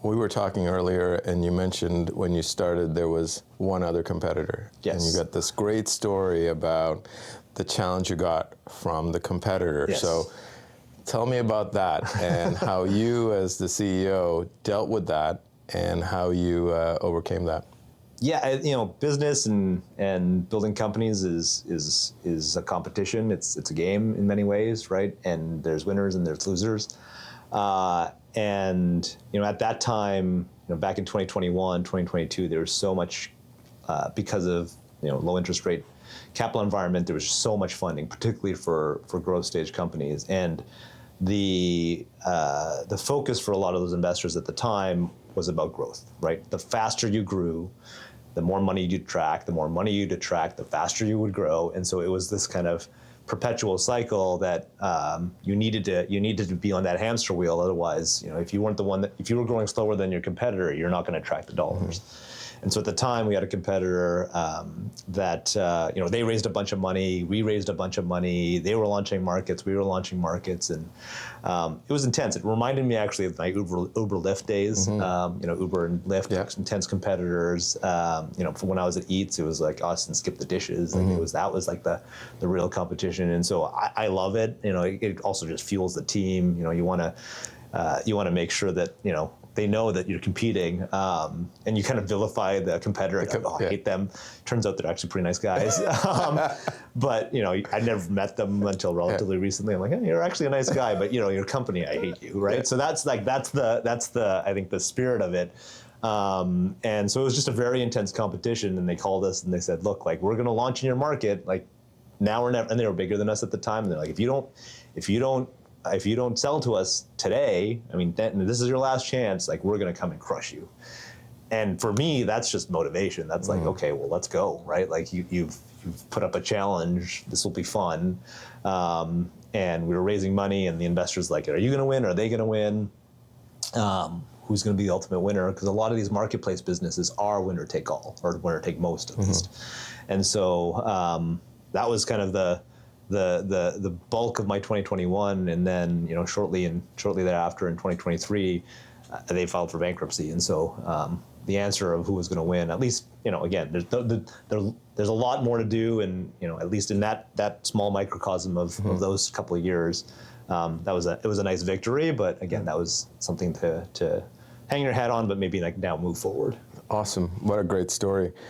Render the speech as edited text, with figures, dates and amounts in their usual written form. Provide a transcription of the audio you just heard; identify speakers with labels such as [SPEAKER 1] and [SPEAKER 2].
[SPEAKER 1] we were talking earlier, and you mentioned when you started there was one other competitor.
[SPEAKER 2] Yes.
[SPEAKER 1] And you got this great story about the challenge you got from the competitor.
[SPEAKER 2] Yes.
[SPEAKER 1] So tell me about that and how you, as the CEO, dealt with that and how you overcame that.
[SPEAKER 2] Yeah, business and building companies is a competition. It's a game in many ways, right? And there's winners and there's losers. And at that time, back in 2021, 2022, there was so much because of low interest rate capital environment. There was so much funding, particularly for growth stage companies, and the focus for a lot of those investors at the time was about growth, right? The faster you grew, the more money you'd attract, the faster you would grow. And so it was this kind of perpetual cycle that you needed to be on that hamster wheel. Otherwise, if you weren't if you were growing slower than your competitor, you're not going to attract the dollars. Mm-hmm. And so at the time, we had a competitor that they raised a bunch of money, we raised a bunch of money. They were launching markets, we were launching markets, and it was intense. It reminded me actually of my Uber Lyft days. Mm-hmm. Uber and Lyft, yeah. Intense competitors. From when I was at Eats, it was like us and Skip the Dishes. Like mm-hmm. That was like the real competition. And so I love it. It also just fuels the team. You want to make sure that they know that you're competing, and you kind of vilify the competitor. I hate them. Turns out they're actually pretty nice guys. But I never met them until relatively recently. I'm like, hey, you're actually a nice guy, but your company, I hate you, right? Yeah. So that's the I think the spirit of it. And so it was just a very intense competition. And they called us and they said, look, like we're going to launch in your market, like now or never. And they were bigger than us at the time. And they're like, if you don't sell to us today, this is your last chance, like we're gonna come and crush you. And for me, that's just motivation. That's like, okay, well, let's go, right? Like you've put up a challenge, this will be fun. And we were raising money and the investors like, are you gonna win? Are they gonna win? Who's gonna be the ultimate winner? Because a lot of these marketplace businesses are winner take all, or winner take most at least. And so that was kind of the bulk of my 2021, and then shortly thereafter in 2023, they filed for bankruptcy, and so the answer of who was going to win, at least again, there's a lot more to do, and at least in that small microcosm of those couple of years, it was a nice victory, but again, that was something to hang your hat on, but maybe like now move forward.
[SPEAKER 1] Awesome, what a great story.